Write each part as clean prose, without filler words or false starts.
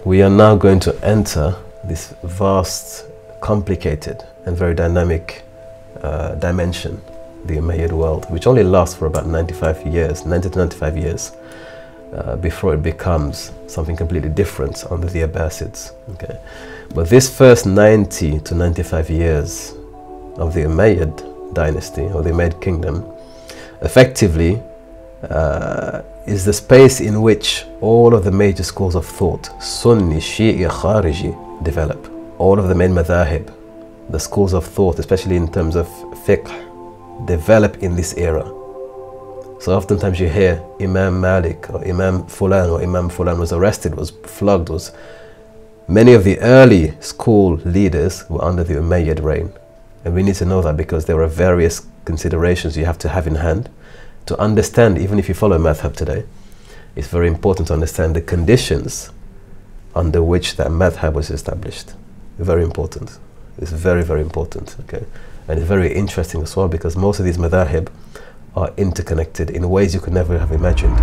We are now going to enter this vast, complicated and very dynamic dimension, the Umayyad world, which only lasts for about 90 to 95 years before it becomes something completely different under the Abbasids. Okay? But this first 90 to 95 years of the Umayyad dynasty, or the Umayyad kingdom, effectively is the space in which all of the major schools of thought, Sunni, Shia, Kharijite, develop. All of the main madhahib, the schools of thought, especially in terms of fiqh, develop in this era. So oftentimes you hear Imam Malik or Imam Fulan was arrested, was flogged, many of the early school leaders were under the Umayyad reign. And we need to know that because there are various considerations you have to have in hand to understand. Even if you follow madhab today, it's very important to understand the conditions under which that madhab was established. Very important. It's very, very important. Okay, and it's very interesting as well because most of these madhahib are interconnected in ways you could never have imagined.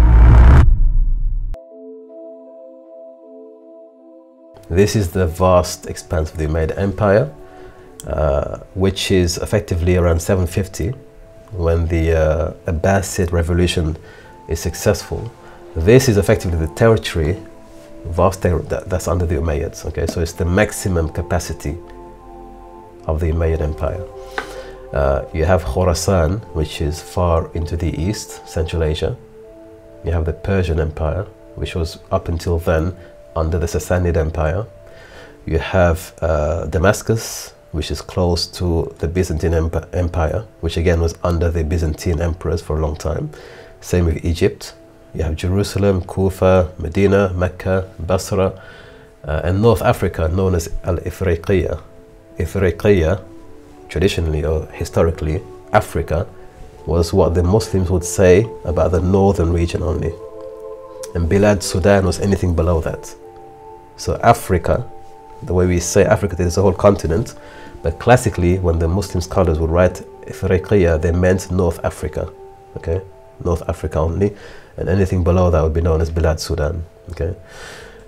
This is the vast expanse of the Umayyad Empire, which is effectively around 750, when the Abbasid revolution is successful. This is effectively the territory, vast territory, that's under the Umayyads. Okay, so it's the maximum capacity of the Umayyad Empire. You have Khorasan, which is far into the east, Central Asia. You have the Persian Empire, which was up until then under the Sassanid Empire. You have Damascus, which is close to the Byzantine Empire, which again was under the Byzantine emperors for a long time. Same with Egypt. You have Jerusalem, Kufa, Medina, Mecca, Basra, and North Africa, known as Al-Ifriqiya. Ifriqiya, traditionally or historically, Africa, was what the Muslims would say about the northern region only. And Bilad Sudan was anything below that. So Africa, the way we say Africa, there's a whole continent, but classically when the Muslim scholars would write Ifriqiya, they meant North Africa, okay? North Africa only, and anything below that would be known as Bilad Sudan, okay?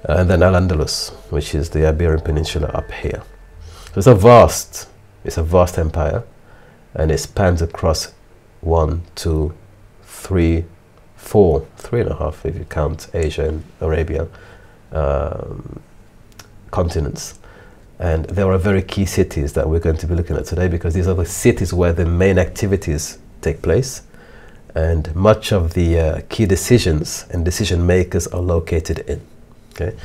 And then Al-Andalus, which is the Iberian Peninsula up here. So it's a vast empire, and it spans across 1, 2, 3, 4, 3.5 if you count Asia and Arabia continents. And there are very key cities that we're going to be looking at today, because these are the cities where the main activities take place, and much of the key decisions and decision makers are located in. Okay,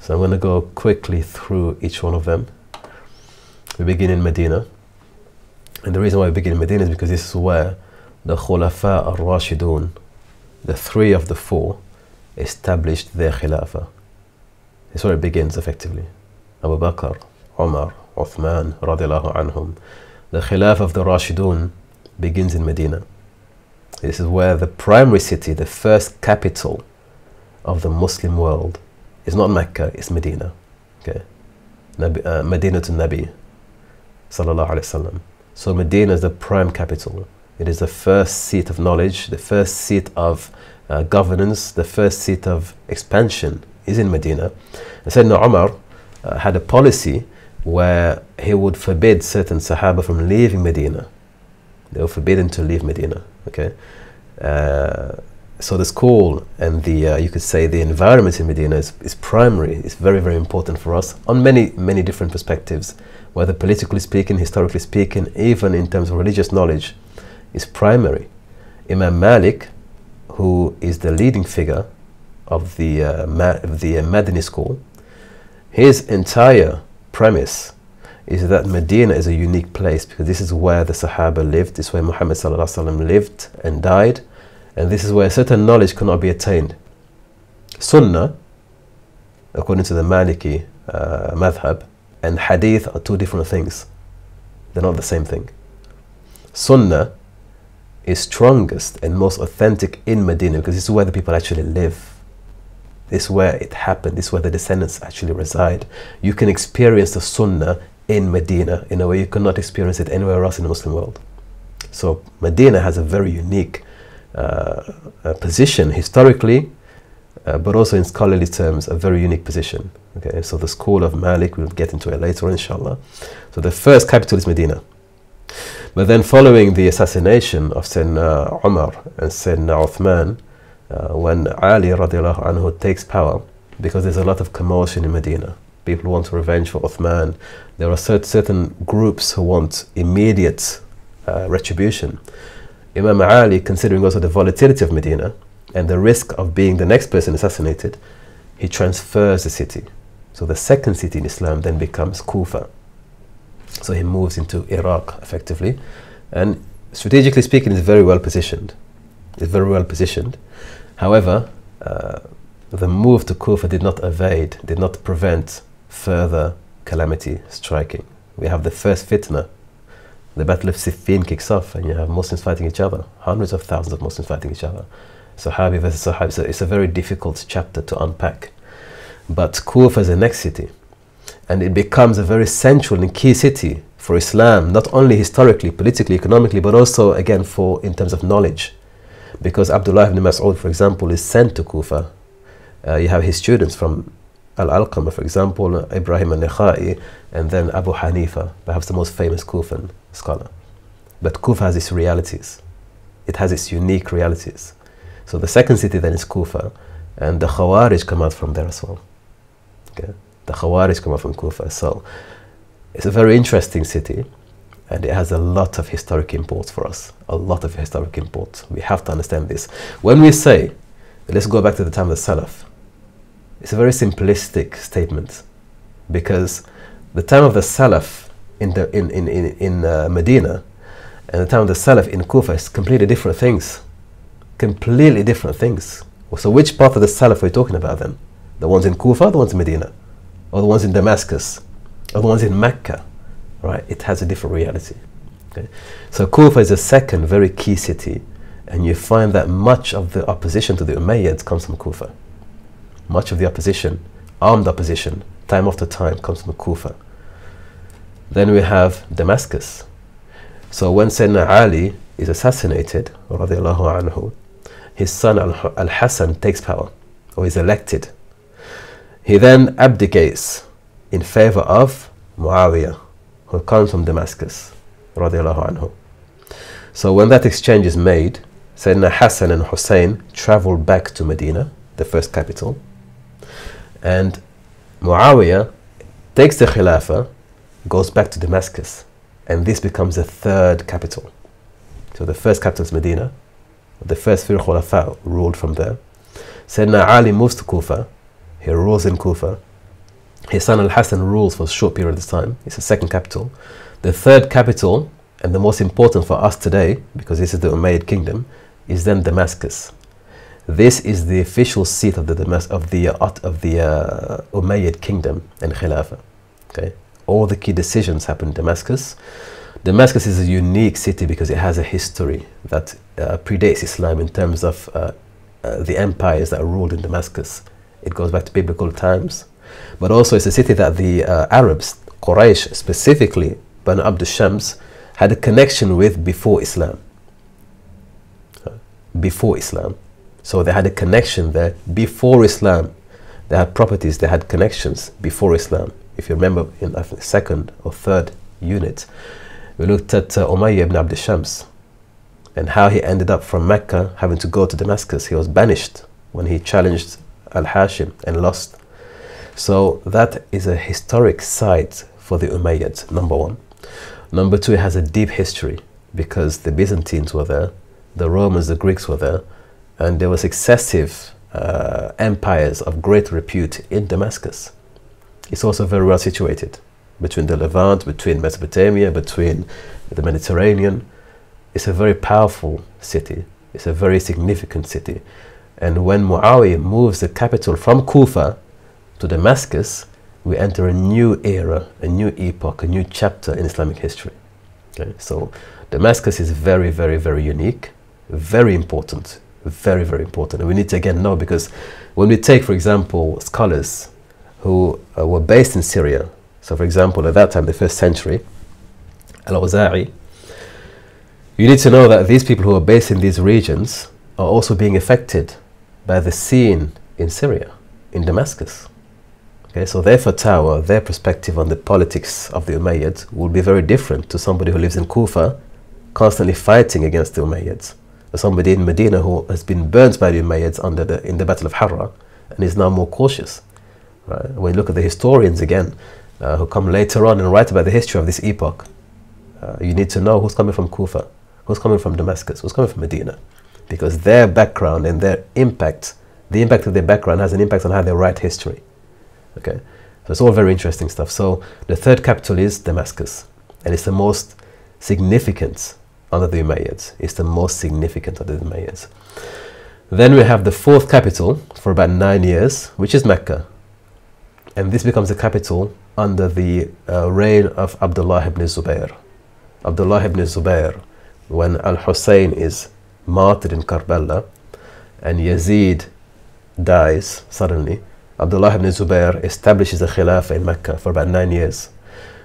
so I'm going to go quickly through each one of them. We begin in Medina, and the reason why we begin in Medina is because this is where the Khulafa al-Rashidun, the 3 of the 4, established their Khilafah. It's where it begins effectively. Abu Bakr, Umar, Uthman, radiallahu anhum. The Khilafah of the Rashidun begins in Medina. This is where the primary city, the first capital of the Muslim world, is not Mecca, it's Medina. Okay, Medina to Nabi, sallallahu alaihi wasallam. So Medina is the prime capital. It is the first seat of knowledge, the first seat of governance, the first seat of expansion is in Medina. And Sayyidina Umar had a policy where he would forbid certain Sahaba from leaving Medina. They were forbidden to leave Medina. Okay, so the school and the you could say the environment in Medina is primary. It's very, very important for us on many different perspectives, whether politically speaking, historically speaking, even in terms of religious knowledge, is primary. Imam Malik, who is the leading figure of the Madani school, his entire premise is that Medina is a unique place because this is where the Sahaba lived, this is where Muhammad sallallahu alaihi wasallam lived and died, and this is where certain knowledge cannot be attained. Sunnah, according to the Maliki madhab, and Hadith are 2 different things. They're not the same thing. Sunnah is strongest and most authentic in Medina because this is where the people actually live. This is where it happened. This is where the descendants actually reside. You can experience the Sunnah in Medina in a way you cannot experience it anywhere else in the Muslim world. So Medina has a very unique position historically, but also in scholarly terms a very unique position. Okay, so the school of Malik, we'll get into it later, inshallah. So the first capital is Medina. But then following the assassination of Sayyidina Umar and Sayyidina Uthman, when Ali radiallahu anhu takes power, because there's a lot of commotion in Medina, people want revenge for Uthman, there are certain groups who want immediate retribution. Imam Ali, considering also the volatility of Medina and the risk of being the next person assassinated, he transfers the city. So the second city in Islam then becomes Kufa. So he moves into Iraq effectively, and strategically speaking is very well positioned. It's very well positioned. However, the move to Kufa did not prevent further calamity striking. We have the first fitna. The Battle of Siffin kicks off, and you have Muslims fighting each other, hundreds of thousands of Muslims fighting each other. Sahabi versus Sahabi. So it's a very difficult chapter to unpack. But Kufa is the next city, and it becomes a very central and key city for Islam, not only historically, politically, economically, but also again in terms of knowledge. Because Abdullah ibn Mas'ud, for example, is sent to Kufa. You have his students from Al-Alqamah, for example, Ibrahim al-Nakhai, and then Abu Hanifa, perhaps the most famous Kufan scholar. But Kufa has its realities. It has its unique realities. So the second city then is Kufa, and the Khawarij come out from there as well. Okay? The Khawarij come out from Kufa. So it's a very interesting city, and it has a lot of historic import for us. A lot of historic import. We have to understand this. When we say, let's go back to the time of the Salaf, it's a very simplistic statement, because the time of the Salaf in Medina and the time of the Salaf in Kufa is completely different things. Completely different things. So which part of the Salaf are we talking about then? The ones in Kufa, or the ones in Medina? Or the ones in Damascus? Or the ones in Mecca? Right? It has a different reality. Okay? So Kufa is the second very key city, and you find that much of the opposition to the Umayyads comes from Kufa. Much of the opposition, armed opposition, time after time, comes from Kufa. Then we have Damascus. So when Sayyidina Ali is assassinated, radiallahu anhu, his son Al-Hassan takes power, or is elected. He then abdicates in favor of Muawiyah, who comes from Damascus, radiallahu anhu. So when that exchange is made, Sayyidina Hassan and Hussein travel back to Medina, the first capital, and Muawiyah takes the Khilafah, goes back to Damascus, and this becomes the third capital. So the first capital is Medina, the first three Khulafa ruled from there. Sayyidina Ali moves to Kufa, he rules in Kufa. His son Al-Hassan rules for a short period of time. It's the second capital. The third capital, and the most important for us today, because this is the Umayyad kingdom, is then Damascus. This is the official seat of the Umayyad kingdom and Khilafah. Okay? All the key decisions happen in Damascus. Damascus is a unique city because it has a history that predates Islam in terms of the empires that ruled in Damascus. It goes back to biblical times. But also it's a city that the Arabs, Quraysh specifically, Banu Abd al-Shams, had a connection with before Islam. Before Islam. So they had a connection there before Islam. They had properties, they had connections before Islam. If you remember in the second or third unit, we looked at Umayyah ibn Abd al-Shams and how he ended up from Mecca having to go to Damascus. He was banished when he challenged Al-Hashim and lost. So that is a historic site for the Umayyads, number one. Number two, it has a deep history because the Byzantines were there, the Romans, the Greeks were there, and there were successive empires of great repute in Damascus. It's also very well situated between the Levant, between Mesopotamia, between the Mediterranean. It's a very powerful city. It's a very significant city. And when Muawiyah moves the capital from Kufa to Damascus, we enter a new era, a new epoch, a new chapter in Islamic history. Okay? So Damascus is very, very, very unique, very important, very, very important. And we need to again know, because when we take, for example, scholars who were based in Syria, so for example, at that time, the 1st century, Al-Awza'i, you need to know that these people who are based in these regions are also being affected by the scene in Syria, in Damascus. Okay, so their fatwa, their perspective on the politics of the Umayyads will be very different to somebody who lives in Kufa, constantly fighting against the Umayyads. Or somebody in Medina who has been burnt by the Umayyads in the Battle of Harra and is now more cautious. Right? When you look at the historians again, who come later on and write about the history of this epoch, you need to know who's coming from Kufa, who's coming from Damascus, who's coming from Medina, because their background and their impact, the impact of their background has an impact on how they write history. Okay, so it's all very interesting stuff. So the third capital is Damascus, and it's the most significant under the Umayyads. It's the most significant under the Umayyads. Then we have the fourth capital for about 9 years, which is Mecca, and this becomes the capital under the reign of Abdullah ibn Zubayr. Abdullah ibn Zubayr, when Al-Hussein is martyred in Karbala and Yazid dies suddenly, Abdullah ibn Zubayr establishes a khilafah in Mecca for about 9 years.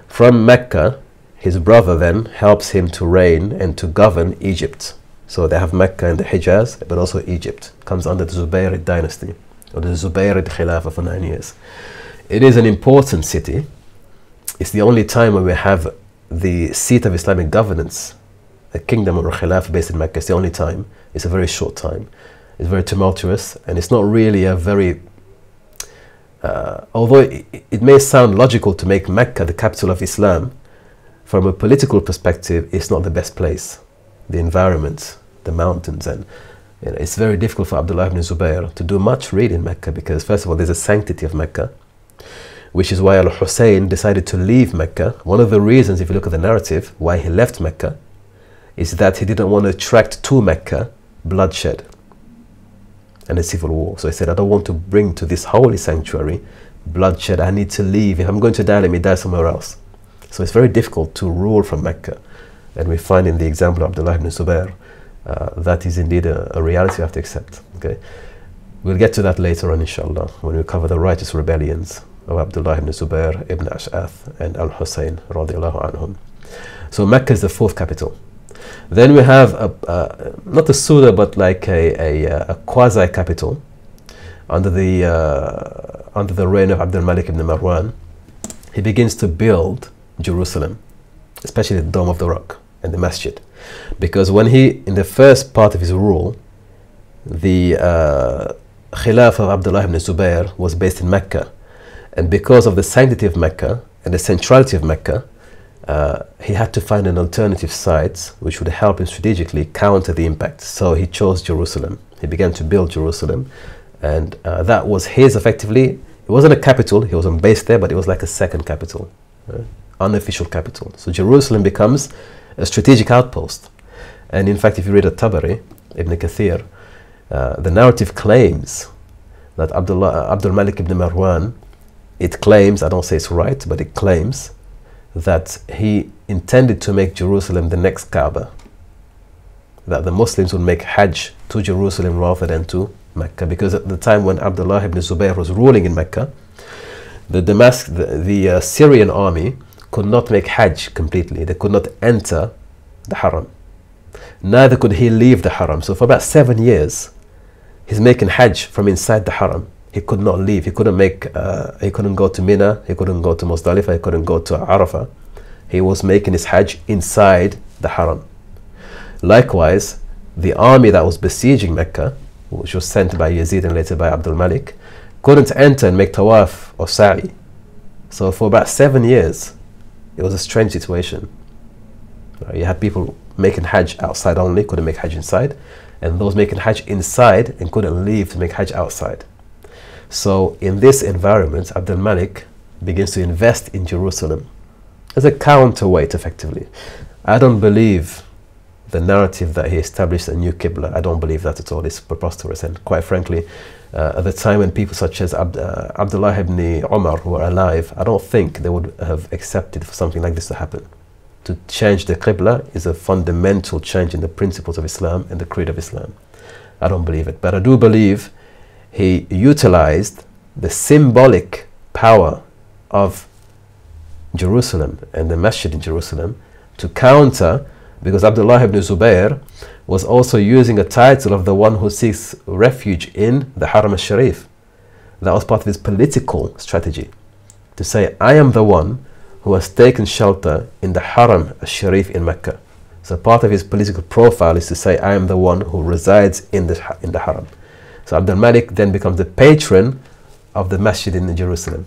From Mecca, his brother then helps him to reign and to govern Egypt. So they have Mecca and the Hijaz, but also Egypt comes under the Zubayrid dynasty, or the Zubayrid khilafah for 9 years. It is an important city. It's the only time when we have the seat of Islamic governance, a kingdom or a khilafah based in Mecca. It's the only time. It's a very short time. It's very tumultuous, and it's not really a very although it may sound logical to make Mecca the capital of Islam, from a political perspective, it's not the best place. The environment, the mountains, and it's very difficult for Abdullah ibn Zubayr to do much really in Mecca, because first of all, there's a sanctity of Mecca, which is why Al-Hussein decided to leave Mecca. One of the reasons, if you look at the narrative, why he left Mecca, is that he didn't want to attract to Mecca bloodshed and a civil war. So he said, I don't want to bring to this holy sanctuary bloodshed. I need to leave. If I'm going to die, let me die somewhere else. So it's very difficult to rule from Mecca. And we find in the example of Abdullah ibn Zubayr, that is indeed a reality we have to accept. Okay, we'll get to that later on, inshallah, when we cover the righteous rebellions of Abdullah ibn Zubayr, ibn Ash'ath, and Al-Hussein, radiallahu anhum. So Mecca is the fourth capital. Then we have not a pseudo, but like a quasi capital under the reign of Abdul Malik ibn Marwan. He begins to build Jerusalem, especially the Dome of the Rock and the Masjid, because when in the first part of his rule, the Khilafah of Abdullah ibn Zubayr was based in Mecca, and because of the sanctity of Mecca and the centrality of Mecca, he had to find an alternative site which would help him strategically counter the impact. So he chose Jerusalem. He began to build Jerusalem, and that was his, effectively, it wasn't a capital, he wasn't based there, but it was like a second capital, unofficial capital. So Jerusalem becomes a strategic outpost. And in fact, if you read At-Tabari, Ibn Kathir, the narrative claims that Abdul Malik ibn Marwan, it claims, I don't say it's right, but it claims that he intended to make Jerusalem the next Kaaba, that the Muslims would make Hajj to Jerusalem rather than to Mecca, because at the time when Abdullah ibn Zubayr was ruling in Mecca, the Syrian army could not make Hajj completely. They could not enter the Haram. Neither could he leave the Haram. So for about 7 years, he's making Hajj from inside the Haram. He could not leave. He couldn't he couldn't go to Mina. He couldn't go to Muzdalifah. He couldn't go to Arafah. He was making his Hajj inside the Haram. Likewise, the army that was besieging Mecca, which was sent by Yazid and later by Abdul Malik, couldn't enter and make tawaf or sa'i. So for about 7 years, it was a strange situation. You had people making Hajj outside only, couldn't make Hajj inside, and those making Hajj inside and couldn't leave to make Hajj outside. So in this environment, Abdul Malik begins to invest in Jerusalem as a counterweight, effectively. I don't believe the narrative that he established a new Qibla. I don't believe that at all. It's preposterous. And quite frankly, at the time when people such as Abdullah ibn Umar were alive, I don't think they would have accepted for something like this to happen. To change the Qibla is a fundamental change in the principles of Islam and the creed of Islam. I don't believe it. But I do believe he utilized the symbolic power of Jerusalem and the Masjid in Jerusalem to counter, because Abdullah ibn Zubayr was also using a title of the one who seeks refuge in the Haram al-Sharif. That was part of his political strategy, to say, I am the one who has taken shelter in the Haram al-Sharif in Mecca. So part of his political profile is to say, I am the one who resides in the Haram. So Abd al-Malik then becomes the patron of the masjid in Jerusalem.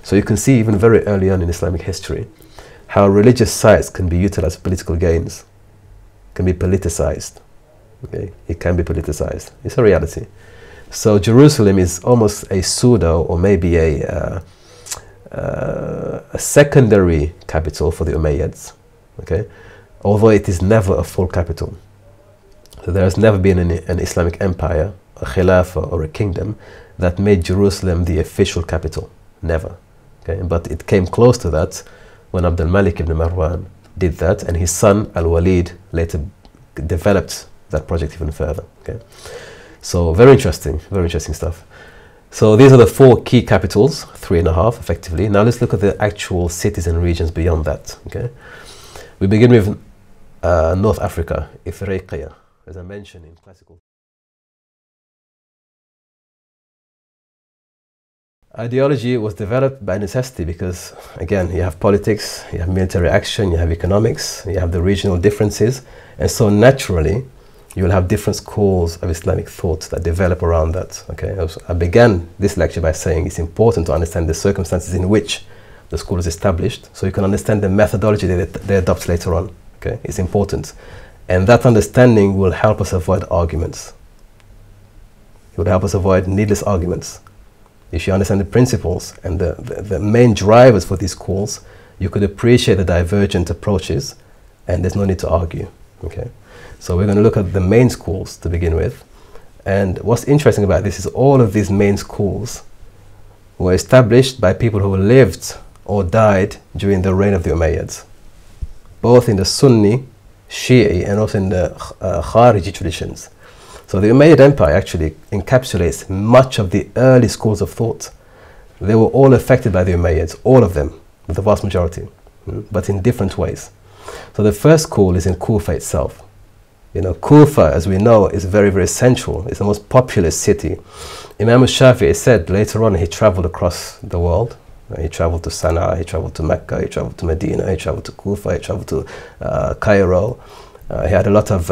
So you can see even very early on in Islamic history how religious sites can be utilized for political gains, can be politicized. Okay? It can be politicized. It's a reality. So Jerusalem is almost a pseudo, or maybe a secondary capital for the Umayyads. Okay? Although it is never a full capital. So there has never been an Islamic empire, a khilafah or a kingdom that made Jerusalem the official capital. Never. Okay? But it came close to that when Abd al-Malik ibn Marwan did that, and his son Al-Walid later developed that project even further. Okay? So very interesting stuff. So these are the 4 key capitals, 3.5 effectively. Now let's look at the actual cities and regions beyond that. Okay? We begin with North Africa, Ifriqiya, as I mentioned in classical. Ideology was developed by necessity because, again, you have politics, you have military action, you have economics, you have the regional differences, and so naturally you will have different schools of Islamic thought that develop around that. Okay? I began this lecture by saying it's important to understand the circumstances in which the school is established, so you can understand the methodology that they adopt later on. Okay? It's important. And that understanding will help us avoid arguments. It will help us avoid needless arguments. If you understand the principles and the main drivers for these schools, you could appreciate the divergent approaches, and there's no need to argue. Okay? So we're going to look at the main schools to begin with. And what's interesting about this is all of these main schools were established by people who lived or died during the reign of the Umayyads, both in the Sunni, Shia, and also in the Kharijite traditions. So the Umayyad Empire actually encapsulates much of the early schools of thought. They were all affected by the Umayyads, all of them, the vast majority, but in different ways. So the first school is in Kufa itself. You know, Kufa, as we know, is very, very central. It's the most populous city. Imam al-Shafi'i said later on he traveled across the world. He traveled to Sana'a, he traveled to Mecca, he traveled to Medina, he traveled to Kufa, he traveled to Cairo. He had a lot of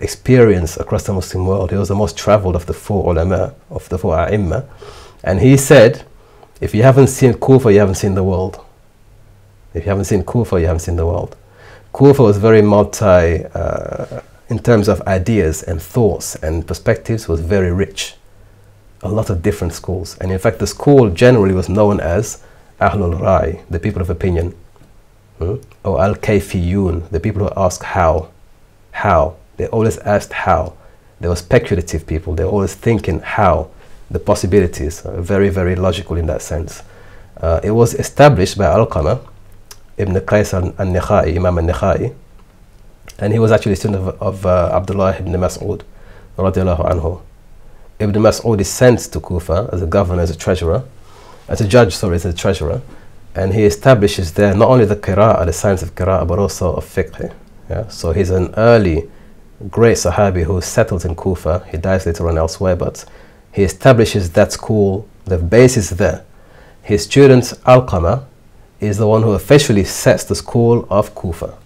experience across the Muslim world. He was the most traveled of the 4 ulama, of the 4 a'imma. And he said, if you haven't seen Kufa, you haven't seen the world. If you haven't seen Kufa, you haven't seen the world. Kufa was very in terms of ideas and thoughts and perspectives, was very rich. A lot of different schools. And in fact, the school generally was known as Ahlul Rai, the people of opinion. Or Al-Kayfiyun, the people who ask how. How. They always asked how. They were speculative people. They were always thinking how. The possibilities are very, very logical in that sense. It was established by Alqamah ibn Qais al-Nakhai, Imam al-Nakhai, and he was actually a student of Abdullah ibn Mas'ud, radiallahu anhu. Ibn Mas'ud is sent to Kufa as a governor, as a treasurer, as a judge, sorry, as a treasurer, and he establishes there not only the qira'ah, the science of qira'ah, but also of fiqh. Yeah? So he's an early great Sahabi who settles in Kufa. He dies later on elsewhere, but he establishes that school, the basis there. His student Alqamah is the one who officially sets the school of Kufa.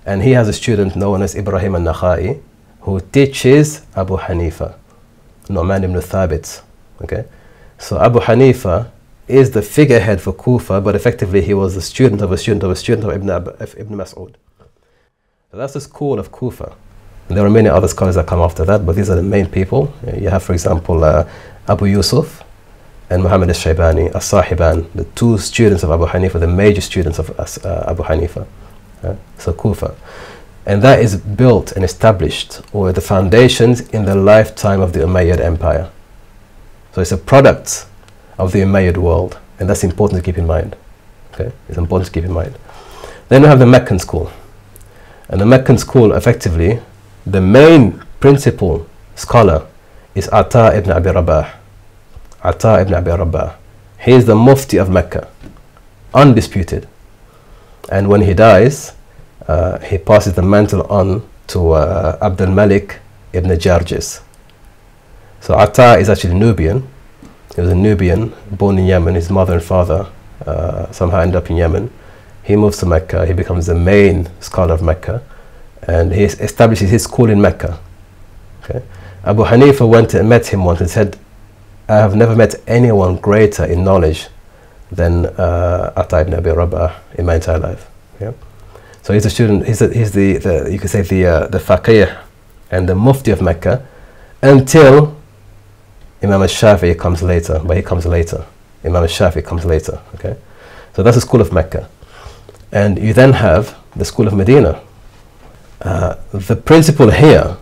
And he has a student known as Ibrahim al-Nakhai, who teaches Abu Hanifa, Nu'man ibn Thabit. Okay? So Abu Hanifa is the figurehead for Kufa, but effectively he was a student of a student of a student of Ibn Mas'ud. So that's the school of Kufa. And there are many other scholars that come after that, but these are the main people. You have, for example, Abu Yusuf and Muhammad al-Shaybani, as-Sahiban, the 2 students of Abu Hanifa, the major students of Abu Hanifa. So Kufa. And that is built and established, or the foundations, in the lifetime of the Umayyad Empire. So it's a product of the Umayyad world, and that's important to keep in mind. Okay? It's important to keep in mind. Then we have the Meccan school. And the Meccan school, effectively, the main principal scholar is Ata ibn Abi Rabah. Ata ibn Abi Rabah. He is the Mufti of Mecca, undisputed. And when he dies, he passes the mantle on to Abd al-Malik ibn Jarjis. So Ata is actually Nubian. He was a Nubian, born in Yemen. His mother and father somehow ended up in Yemen. He moves to Mecca. He becomes the main scholar of Mecca, and he establishes his school in Mecca. Okay. Abu Hanifa went and met him once and said, "I have never met anyone greater in knowledge than Ata ibn Abi Rabah in my entire life." Yeah. So he's a student. He's the you could say the faqih and the mufti of Mecca until Imam al-Shafi'i comes later. But he comes later. Imam al-Shafi'i comes later. Okay. So that's the school of Mecca. And you then have the school of Medina. The principle here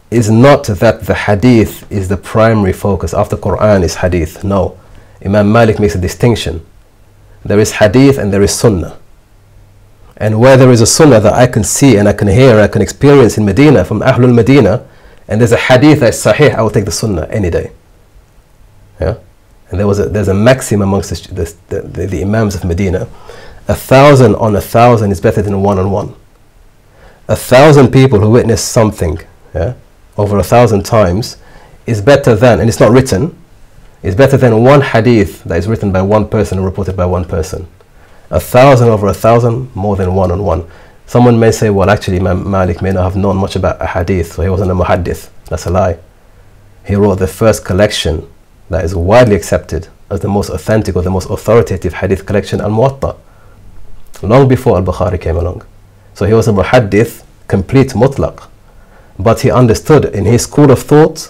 is not that the hadith is the primary focus. After Quran is hadith. No. Imam Malik makes a distinction. There is hadith and there is sunnah. And where there is a sunnah that I can see and I can hear and I can experience in Medina from Ahlul Medina, and there's a hadith that is sahih, I will take the sunnah any day. Yeah? And there's a maxim amongst the Imams of Medina. 1,000 on 1,000 is better than 1 on 1. 1,000 people who witness something, yeah, over 1,000 times is better than, and it's not written, is better than one hadith that is written by one person and reported by one person. 1,000 over 1,000, more than 1 on 1. Someone may say, well, actually, Imam Malik may not have known much about a hadith, so he wasn't a muhaddith. That's a lie. He wrote the first collection that is widely accepted as the most authentic or the most authoritative hadith collection, Al-Muwatta, long before Al-Bukhari came along. So he was a muhaddith, complete mutlaq. But he understood in his school of thought,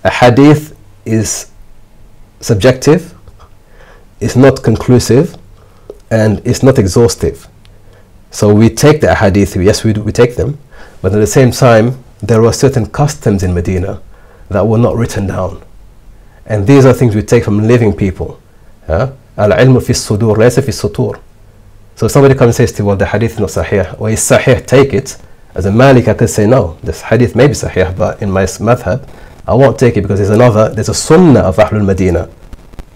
a hadith is subjective, it's not conclusive, and it's not exhaustive. So we take the hadith, yes, we take them, but at the same time, there were certain customs in Medina that were not written down. And these are things we take from living people. Al-ilmu fi sudur, laysa fi sutur. So if somebody comes and says to you, well, the hadith is not sahih, or is sahih, take it. As a Malik, I could say, no, this hadith may be sahih, but in my madhab, I won't take it because there's a sunnah of Ahlul Medina.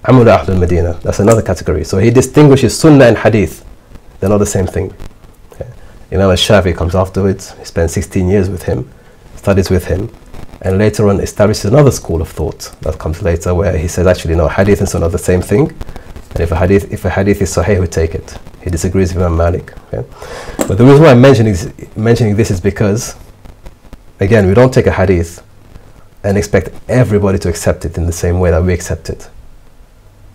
Amul Ahlul Medina, that's another category. So he distinguishes sunnah and hadith. They're not the same thing. Okay. Imam al-Shafi'i comes afterwards, he spends 16 years with him, studies with him, and later on establishes another school of thought that comes later where he says, actually, no, hadith and sunnah are the same thing. And if a hadith is sahih, we take it. He disagrees with Imam Malik. Okay? But the reason why I'm mentioning this is because, again, we don't take a hadith and expect everybody to accept it in the same way that we accept it.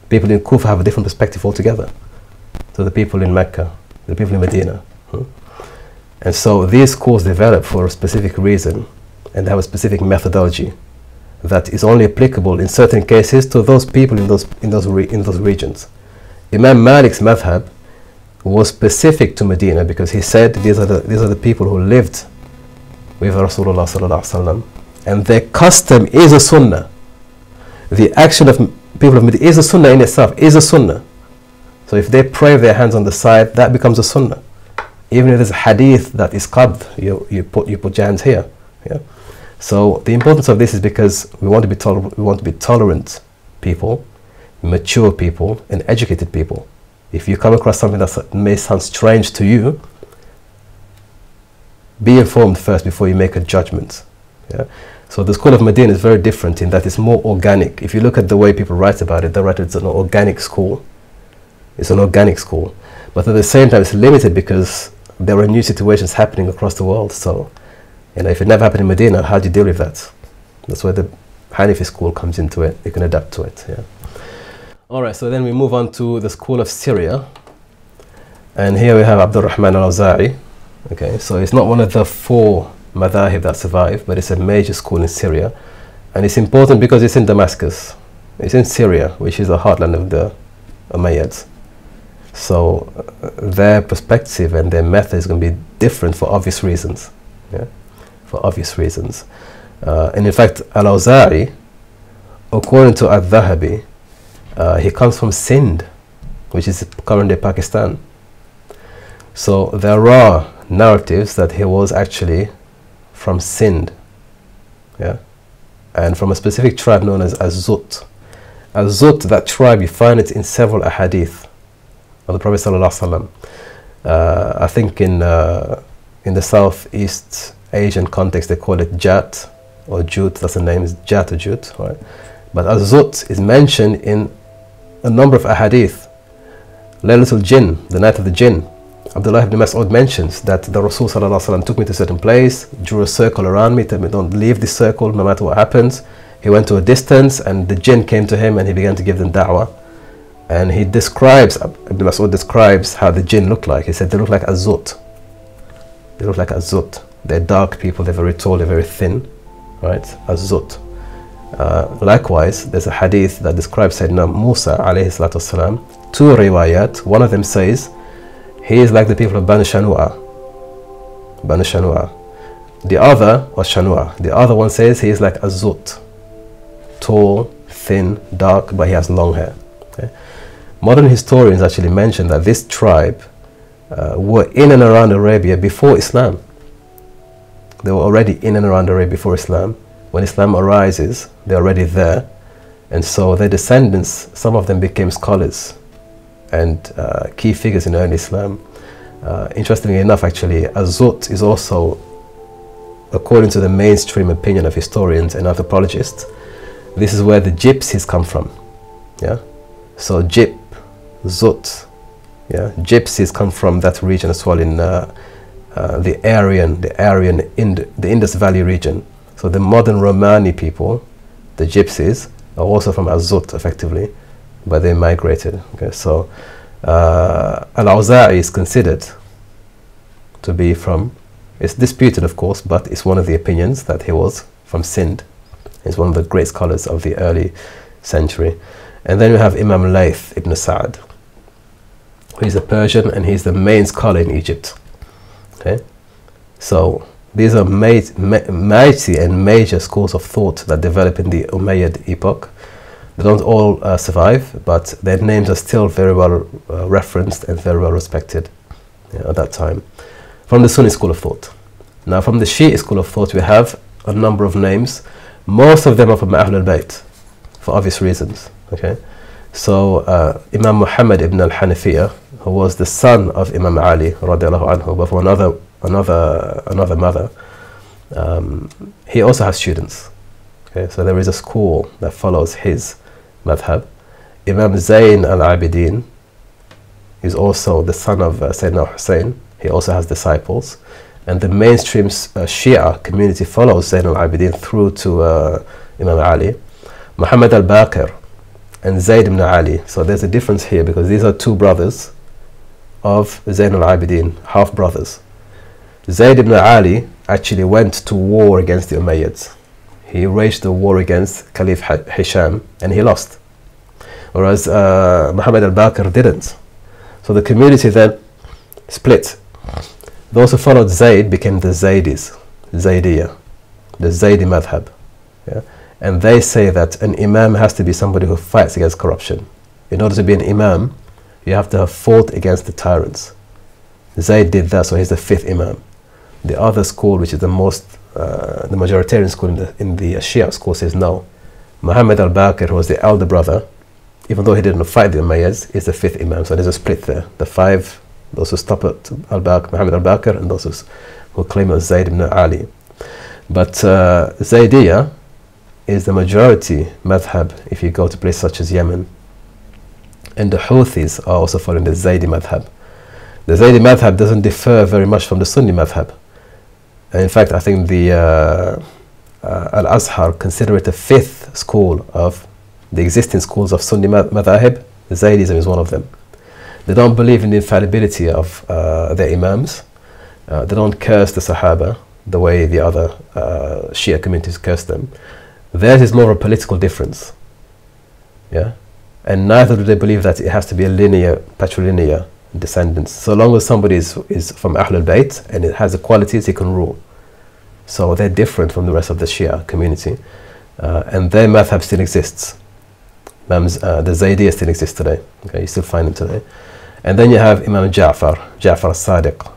People in Kufa have a different perspective altogether to the people in Mecca, the people in Medina. And so these schools develop for a specific reason, and they have a specific methodology that is only applicable in certain cases to those people in those regions. Imam Malik's madhab was specific to Medina because he said these are the people who lived with Rasulullah sallallahu alaihi wasallam, and their custom is a sunnah. The action of people of Medina is a sunnah in itself, is a sunnah. So if they pray with their hands on the side, that becomes a sunnah. Even if there's a hadith that is qabd, you put your hands here. Yeah. So the importance of this is because we want to be tolerant people, mature people, and educated people. If you come across something that may sound strange to you, be informed first before you make a judgment. Yeah? So the school of Medina is very different in that it's more organic. If you look at the way people write about it, they write it's an organic school. It's an organic school. But at the same time, it's limited because there are new situations happening across the world. So, if it never happened in Medina, how do you deal with that? That's where the Hanafi school comes into it. You can adapt to it. Yeah. All right, so then we move on to the school of Syria. And here we have Abdurrahman al-Awza'i. Okay, so it's not one of the 4 madhahib that survive, but it's a major school in Syria. And it's important because it's in Damascus. It's in Syria, which is the heartland of the Umayyads. So their perspective and their method is going to be different for obvious reasons. Yeah? For obvious reasons. And in fact, al-Awza'i, according to al-Dhahabi, he comes from Sindh, which is currently Pakistan. So there are narratives that he was actually from Sindh, yeah, and from a specific tribe known as Zut. Zut, that tribe, you find it in several ahadith of the Prophet sallallahu alaihi wasallam. I think in the Southeast Asian context they call it Jat or Jut. That's the name, is Jat or Jut, right? But 𝗔𝗞𝙑 is mentioned in a number of ahadith. Laylatul Jinn, the night of the Jinn. Abdullah ibn Mas'ud mentions that the Rasul ﷺ took me to a certain place, drew a circle around me, told me don't leave this circle no matter what happens. He went to a distance and the jinn came to him and he began to give them da'wah. And he describes, Ibn Mas'ud describes how the jinn look like. He said they look like 𝗔𝗞𝙑. They look like 𝗔𝗞𝙑. They're dark people, they're very tall, they're very thin, right? 𝗔𝗞𝙑. Likewise, there's a hadith that describes Sayyidina Musa alayhi salatu wasalam. Two riwayat. One of them says he is like the people of Banu Shanu'a. The other was Shanu'a. The other one says he is like 𝗔𝗞𝙑. Tall, thin, dark, but he has long hair. Okay? Modern historians actually mention that this tribe were in and around Arabia before Islam. They were already in and around Arabia before Islam. When Islam arises, they're already there. And so their descendants, some of them became scholars and key figures in early Islam. Interestingly enough, actually, 𝗔𝗞𝙑 is also, according to the mainstream opinion of historians and anthropologists, this is where the gypsies come from. Yeah, so 𝗃𝙞𝙨𝙩𝙔. Yeah, gypsies come from that region as well in the Indus Valley region. So the modern Romani people, the gypsies, are also from 𝗔𝗞𝙑 effectively, but they migrated. Okay, so 𝘖𝙧𝙖 is considered to be from, it's disputed of course, but it's one of the opinions that he was from Sind. He's one of the great scholars of the early century. And then we have Imam Layth ibn Sa'd, who is a Persian and he's the main scholar in Egypt. Okay, so these are mighty and major schools of thought that develop in the Umayyad epoch. They don't all survive, but their names are still very well referenced and very well respected at that time. From the Sunni school of thought. Now from the Shia school of thought we have a number of names. Most of them are from Ahlul Bayt, for obvious reasons. Okay, so Imam Muhammad ibn al-Hanafiyyah, who was the son of Imam Ali radiallahu anhu, but from another mother, he also has students. Okay, so there is a school that follows his madhab. Imam Zayn al-Abidin is also the son of Sayyidina Hussein. He also has disciples. And the mainstream Shia community follows Zayn al-Abidin through to Imam Ali. Muhammad al-Baqir and Zayd ibn Ali. So there's a difference here because these are two brothers of Zayn al-Abidin, half brothers. Zayd ibn Ali actually went to war against the Umayyads. He waged a war against Caliph Hisham and he lost. Whereas Muhammad al-Baqir didn't. So the community then split. Those who followed Zayd became the Zaydis, Zaydiyah, the Zaydi madhab. Yeah? And they say that an imam has to be somebody who fights against corruption. In order to be an imam, you have to have fought against the tyrants. Zayd did that, so he's the fifth imam. The other school, which is the majoritarian school in the Shia school, says no. Muhammad al-Baqir, who was the elder brother, even though he didn't fight the Umayyads, is the fifth imam. So there's a split there. The five, those who stop at Muhammad al-Baqir, and those who claim as Zayd ibn Ali. But Zaydiyah is the majority madhab if you go to places such as Yemen. And the Houthis are also following the Zaydi madhab. The Zaydi madhab doesn't differ very much from the Sunni madhab. In fact, I think the Al-Azhar consider it the fifth school of the existing schools of Sunni madhab. Zaydism is one of them. They don't believe in the infallibility of their imams. They don't curse the Sahaba the way the other Shia communities curse them. Theirs is more of a political difference. Yeah? And neither do they believe that it has to be a linear, patrilinear descendants. So long as somebody is from Ahlul Bayt and it has the qualities, he can rule. So they're different from the rest of the Shia community. And their madhab still exists. The Zaydiyah still exists today. Okay, you still find them today. And then you have Imam Ja'far al-Sadiq.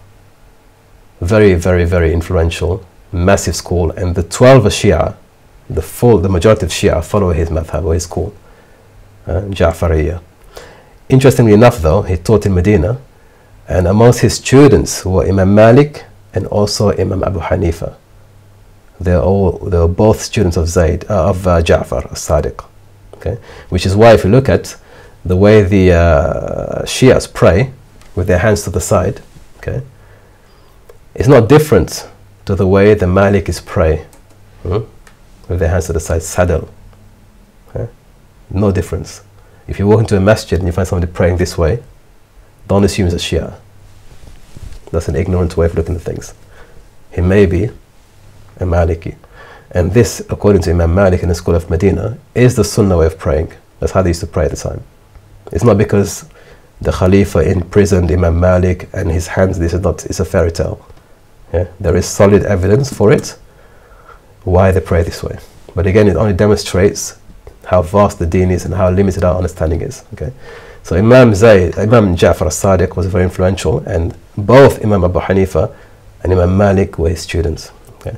Very, very, very influential, massive school. And the 12 Shia, the majority of Shia follow his madhab or his school. Ja'fariyah. Interestingly enough though, he taught in Medina, and amongst his students were Imam Malik and also Imam Abu Hanifa. They were both students of Ja'far al-Sadiq. Okay? Which is why if you look at the way the Shias pray with their hands to the side, okay, it's not different to the way the Malikis pray with their hands to the side, sadr. Okay? No difference. If you walk into a masjid and you find somebody praying this way, don't assume it's a Shia. That's an ignorant way of looking at things. He may be a Maliki. And this, according to Imam Malik in the school of Medina, is the Sunnah way of praying. That's how they used to pray at the time. It's not because the Khalifa imprisoned Imam Malik and his hands, this is not, it's a fairy tale. Yeah? There is solid evidence for it, why they pray this way. But again, it only demonstrates how vast the deen is and how limited our understanding is. Okay? So Imam 𝗃𝙑 as-Sadiq was very influential, and both Imam Abu Hanifa and Imam Malik were his students. Okay?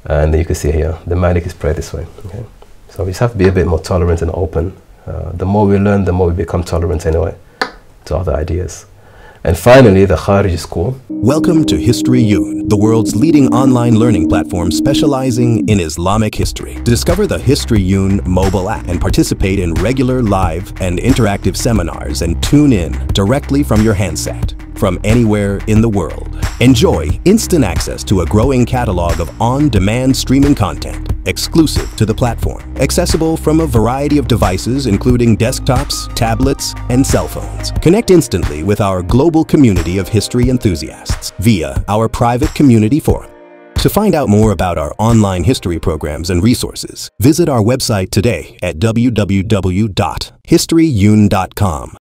And you can see here, the Malikis pray this way. Okay? So we just have to be a bit more tolerant and open. The more we learn, the more we become tolerant anyway to other ideas. And finally, the Kharijite school. Welcome to HistoryUn, the world's leading online learning platform specializing in Islamic history. To discover the HistoryUn mobile app and participate in regular live and interactive seminars and tune in directly from your handset from anywhere in the world. Enjoy instant access to a growing catalog of on-demand streaming content exclusive to the platform, accessible from a variety of devices including desktops, tablets, and cell phones. Connect instantly with our global community of history enthusiasts via our private community forum. To find out more about our online history programs and resources, visit our website today at www.historyun.com.